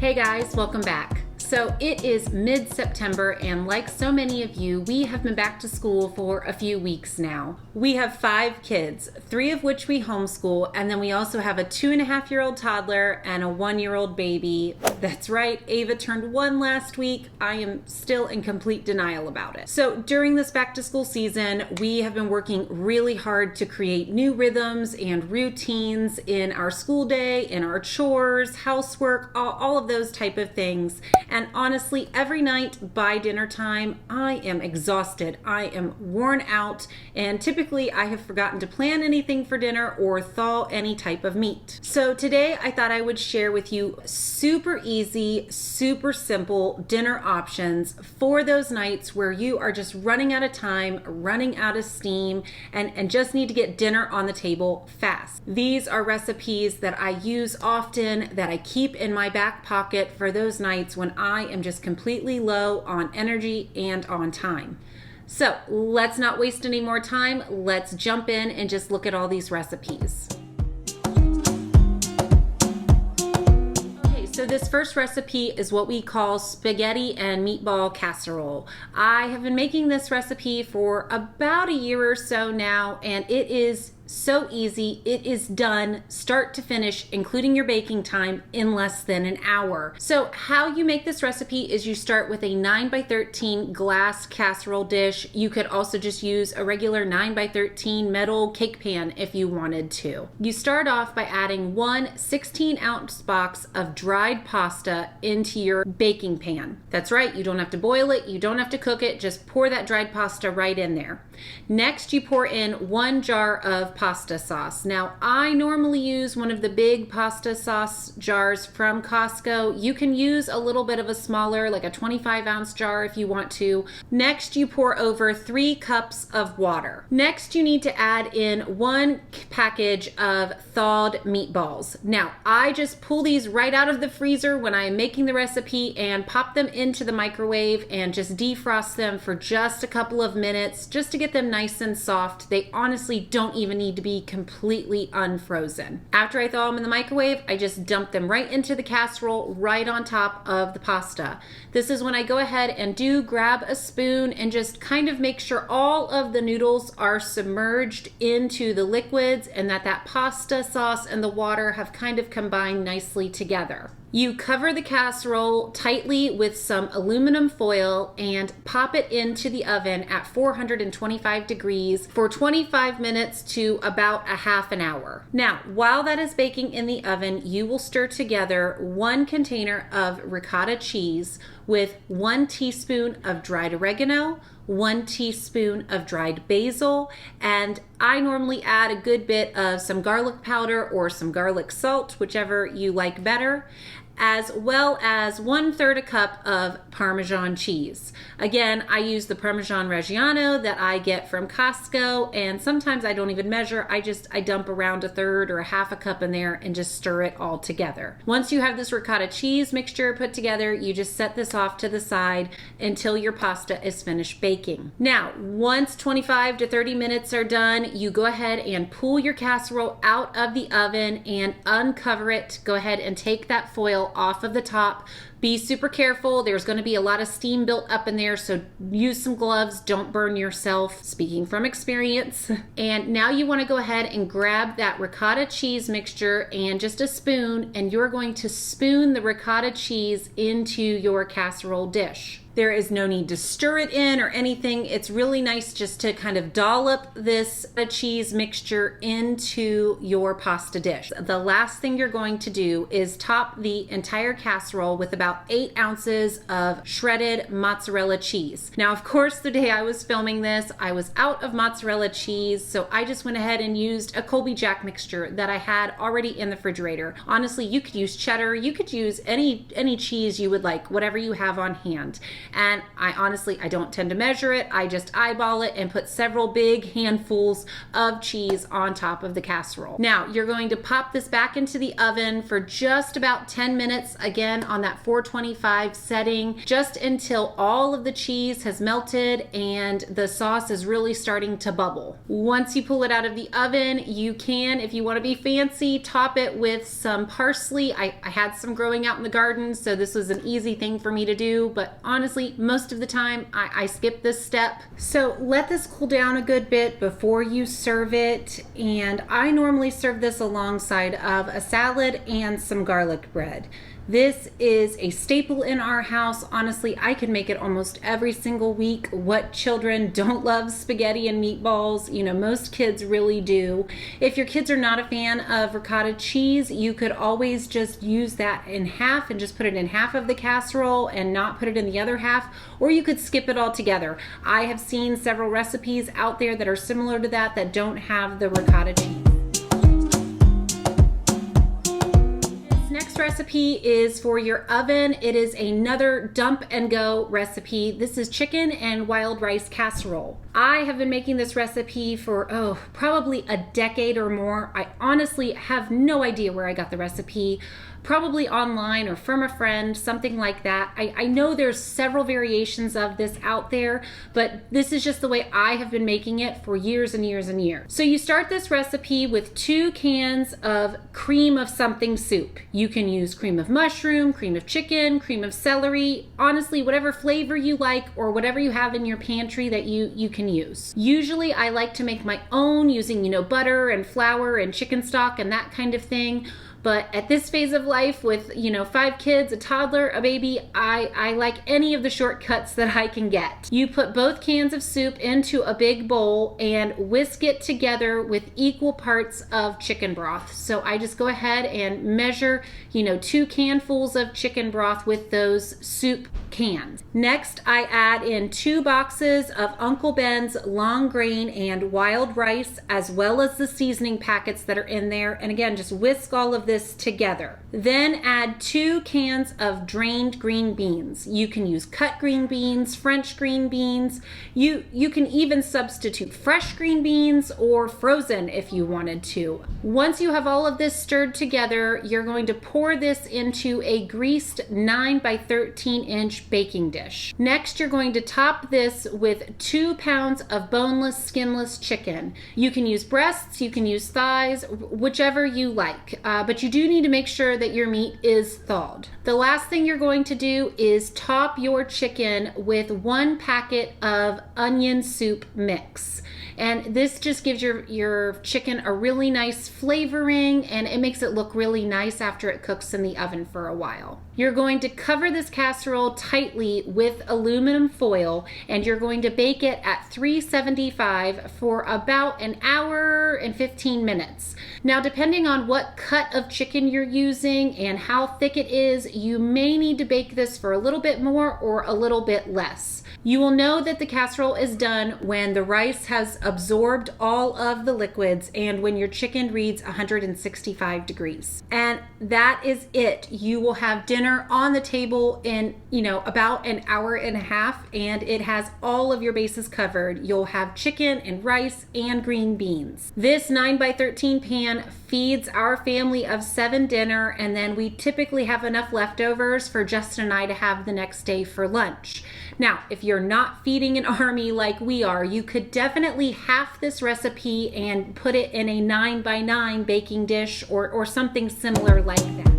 Hey guys, welcome back. So it is mid-September, and like so many of you, we have been back to school for a few weeks now. We have 5 kids, 3 of which we homeschool, and then we also have a 2.5-year-old toddler and a 1-year-old baby. That's right, Ava turned 1 last week. I am still in complete denial about it. So during this back to school season, we have been working really hard to create new rhythms and routines in our school day, in our chores, housework, all of those type of things. And honestly, every night by dinner time, I am exhausted. I am worn out, and typically I have forgotten to plan anything for dinner or thaw any type of meat. So today I thought I would share with you super easy, super simple dinner options for those nights where you are just running out of time, running out of steam, and just need to get dinner on the table fast. These are recipes that I use often, that I keep in my back pocket for those nights when I am just completely low on energy and on time. So let's not waste any more time. Let's jump in and just look at all these recipes. So this first recipe is what we call spaghetti and meatball casserole. I have been making this recipe for about a year or so now, and it is so easy. It is done start to finish, including your baking time, in less than an hour. So how you make this recipe is you start with a 9x13 glass casserole dish. You could also just use a regular 9x13 metal cake pan if you wanted to. You start off by adding 1 16-ounce box of dried pasta into your baking pan. That's right, you don't have to boil it, you don't have to cook it, just pour that dried pasta right in there. Next, you pour in 1 jar of pasta sauce. Now, I normally use one of the big pasta sauce jars from Costco. You can use a little bit of a smaller, like a 25-ounce jar if you want to. Next, you pour over 3 cups of water. Next, you need to add in 1 package of thawed meatballs. Now, I just pull these right out of the freezer when I am making the recipe and pop them into the microwave and just defrost them for just a couple of minutes just to get them nice and soft. They honestly don't even need to be completely unfrozen. After I thaw them in the microwave, I just dump them right into the casserole right on top of the pasta. This is when I go ahead and grab a spoon and just kind of make sure all of the noodles are submerged into the liquids and that pasta sauce and the water have kind of combined nicely together. You cover the casserole tightly with some aluminum foil and pop it into the oven at 425 degrees for 25 minutes to about a half an hour. Now, while that is baking in the oven, you will stir together 1 container of ricotta cheese with 1 teaspoon of dried oregano, 1 teaspoon of dried basil, and I normally add a good bit of some garlic powder or some garlic salt, whichever you like better, as well as 1/3 cup of Parmesan cheese. Again, I use the Parmesan Reggiano that I get from Costco, and sometimes I don't even measure. I dump around 1/3 or a half a cup in there and just stir it all together. Once you have this ricotta cheese mixture put together, you just set this off to the side until your pasta is finished baking. Now, once 25 to 30 minutes are done, you go ahead and pull your casserole out of the oven and uncover it. Go ahead and take that foil off of the top. Be super careful. There's going to be a lot of steam built up in there, so use some gloves. Don't burn yourself, speaking from experience. And now you want to go ahead and grab that ricotta cheese mixture and just a spoon, and you're going to spoon the ricotta cheese into your casserole dish. There is no need to stir it in or anything. It's really nice just to kind of dollop this cheese mixture into your pasta dish. The last thing you're going to do is top the entire casserole with about 8 ounces of shredded mozzarella cheese. Now, of course, the day I was filming this, I was out of mozzarella cheese, so I just went ahead and used a Colby Jack mixture that I had already in the refrigerator. Honestly, you could use cheddar, you could use any cheese you would like, whatever you have on hand. And I don't tend to measure it. I just eyeball it and put several big handfuls of cheese on top of the casserole. Now, you're going to pop this back into the oven for just about 10 minutes, again on that 425 425 setting just until all of the cheese has melted and the sauce is really starting to bubble. Once you pull it out of the oven, you can, if you want to be fancy, top it with some parsley. I had some growing out in the garden, so this was an easy thing for me to do, but honestly, most of the time I skip this step. So let this cool down a good bit before you serve it, and I normally serve this alongside of a salad and some garlic bread. This is a staple in our house. Honestly, I could make it almost every single week. What children don't love spaghetti and meatballs? You know, most kids really do. If your kids are not a fan of ricotta cheese, you could always just use that in half and just put it in half of the casserole and not put it in the other half, or you could skip it all together. I have seen several recipes out there that are similar to that that don't have the ricotta cheese. Next recipe is for your oven. It is another dump and go recipe. This is chicken and wild rice casserole. I have been making this recipe for probably a decade or more. I honestly have no idea where I got the recipe. Probably online or from a friend, something like that. I know there's several variations of this out there, but this is just the way I have been making it for years and years and years. So you start this recipe with 2 cans of cream of something soup. You can use cream of mushroom, cream of chicken, cream of celery, honestly, whatever flavor you like or whatever you have in your pantry that you can use. Usually I like to make my own using, butter and flour and chicken stock and that kind of thing. But at this phase of life with, 5 kids, a toddler, a baby, I like any of the shortcuts that I can get. You put both cans of soup into a big bowl and whisk it together with equal parts of chicken broth. So I just go ahead and measure, 2 canfuls of chicken broth with those soup cans. Next, I add in 2 boxes of Uncle Ben's long grain and wild rice, as well as the seasoning packets that are in there. And again, just whisk all of this together. Then add 2 cans of drained green beans. You can use cut green beans, French green beans. You can even substitute fresh green beans or frozen if you wanted to. Once you have all of this stirred together, you're going to pour this into a greased 9 by 13 inch baking dish. Next, you're going to top this with 2 pounds of boneless, skinless chicken. You can use breasts, you can use thighs, whichever you like, but you do need to make sure that your meat is thawed. The last thing you're going to do is top your chicken with 1 packet of onion soup mix. And this just gives your chicken a really nice flavoring, and it makes it look really nice after it cooks in the oven for a while. You're going to cover this casserole tightly with aluminum foil, and you're going to bake it at 375 for about an hour and 15 minutes. Now, depending on what cut of chicken you're using and how thick it is, you may need to bake this for a little bit more or a little bit less. You will know that the casserole is done when the rice has absorbed all of the liquids and when your chicken reads 165 degrees. And that is it. You will have dinner on the table in, about an hour and a half, and it has all of your bases covered. You'll have chicken and rice and green beans. This 9 by 13 pan feeds our family of 7 dinner, and then we typically have enough leftovers for Justin and I to have the next day for lunch. Now, if you're not feeding an army like we are, you could definitely half this recipe and put it in a 9 by 9 baking dish or something similar like that.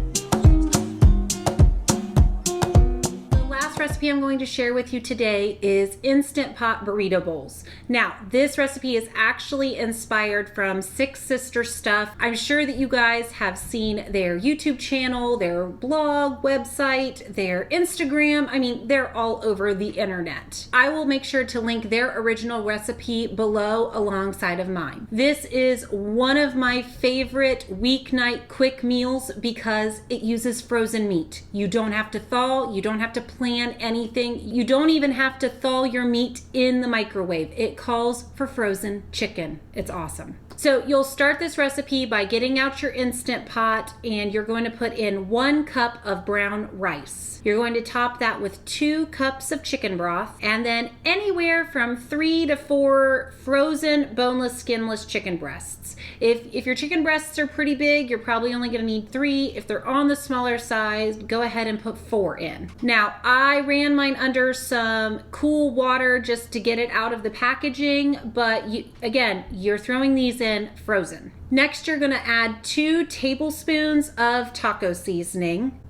Recipe I'm going to share with you today is Instant Pot burrito bowls. Now, this recipe is actually inspired from Six Sister Stuff. I'm sure that you guys have seen their YouTube channel, their blog, website, their Instagram. I mean, they're all over the internet. I will make sure to link their original recipe below alongside of mine. This is one of my favorite weeknight quick meals because it uses frozen meat. You don't have to thaw, you don't have to plan anything. You don't even have to thaw your meat in the microwave. It calls for frozen chicken. It's awesome. So you'll start this recipe by getting out your Instant Pot, and you're going to put in 1 cup of brown rice. You're going to top that with 2 cups of chicken broth, and then anywhere from 3 to 4 frozen boneless, skinless chicken breasts. If your chicken breasts are pretty big, you're probably only going to need 3. If they're on the smaller side, go ahead and put 4 in. Now, I ran mine under some cool water just to get it out of the packaging, but again, you're throwing these in frozen. Next, you're going to add 2 tablespoons of taco seasoning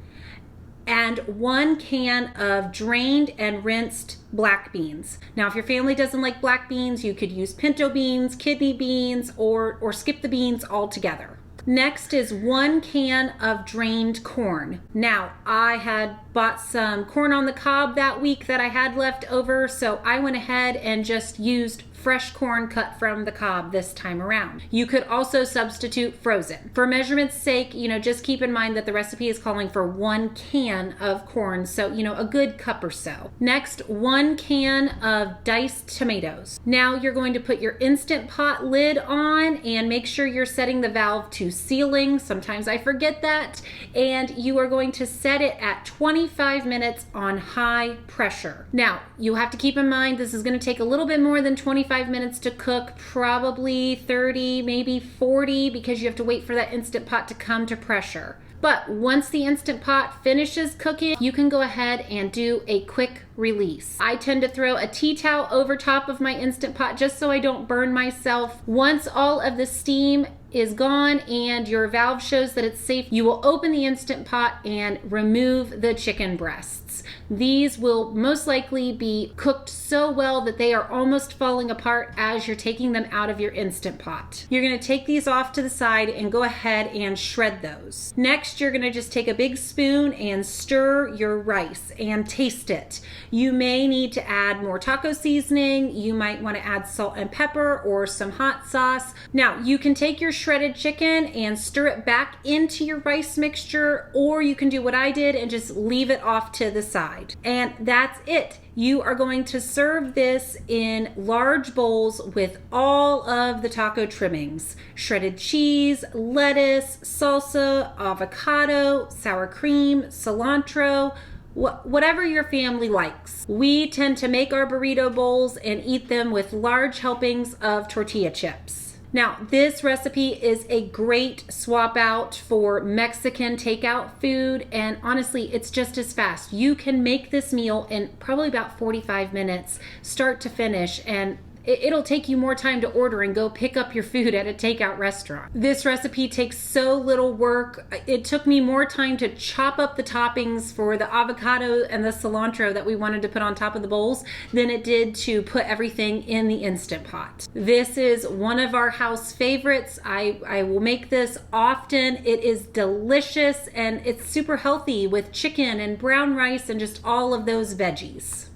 and 1 can of drained and rinsed black beans. Now, if your family doesn't like black beans, you could use pinto beans, kidney beans, or skip the beans altogether. Next is 1 can of drained corn. Now, I had bought some corn on the cob that week that I had left over, so I went ahead and just used fresh corn cut from the cob this time around. You could also substitute frozen. For measurement's sake, just keep in mind that the recipe is calling for 1 can of corn, so, a good cup or so. Next, 1 can of diced tomatoes. Now you're going to put your Instant Pot lid on and make sure you're setting the valve to sealing. Sometimes I forget that. And you are going to set it at 25 minutes on high pressure. Now, you have to keep in mind this is going to take a little bit more than 25 minutes to cook, probably 30, maybe 40, because you have to wait for that Instant Pot to come to pressure. But once the Instant Pot finishes cooking, you can go ahead and do a quick release. I tend to throw a tea towel over top of my Instant Pot just so I don't burn myself. Once all of the steam is gone and your valve shows that it's safe, you will open the Instant Pot and remove the chicken breasts. These will most likely be cooked so well that they are almost falling apart as you're taking them out of your Instant Pot. You're going to take these off to the side and go ahead and shred those. Next, you're going to just take a big spoon and stir your rice and taste it. You may need to add more taco seasoning. You might want to add salt and pepper or some hot sauce. Now, you can take your shredded chicken and stir it back into your rice mixture, or you can do what I did and just leave it off to the side. And that's it. You are going to serve this in large bowls with all of the taco trimmings: shredded cheese, lettuce, salsa, avocado, sour cream, cilantro, whatever your family likes. We tend to make our burrito bowls and eat them with large helpings of tortilla chips. Now, this recipe is a great swap out for Mexican takeout food, and honestly, it's just as fast. You can make this meal in probably about 45 minutes, start to finish, and it'll take you more time to order and go pick up your food at a takeout restaurant. This recipe takes so little work. It took me more time to chop up the toppings for the avocado and the cilantro that we wanted to put on top of the bowls than it did to put everything in the Instant Pot. This is one of our house favorites. I will make this often. It is delicious and it's super healthy with chicken and brown rice and just all of those veggies.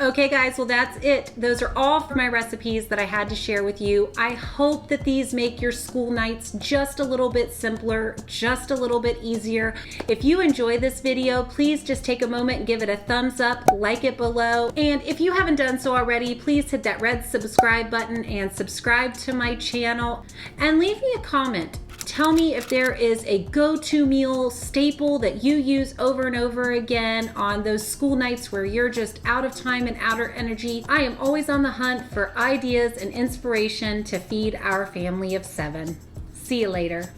Okay guys, well that's it. Those are all for my recipes that I had to share with you. I hope that these make your school nights just a little bit simpler, just a little bit easier. If you enjoy this video, please just take a moment and give it a thumbs up, like it below. And if you haven't done so already, please hit that red subscribe button and subscribe to my channel. And leave me a comment. Tell me if there is a go-to meal staple that you use over and over again on those school nights where you're just out of time and out of energy. I am always on the hunt for ideas and inspiration to feed our family of 7. See you later.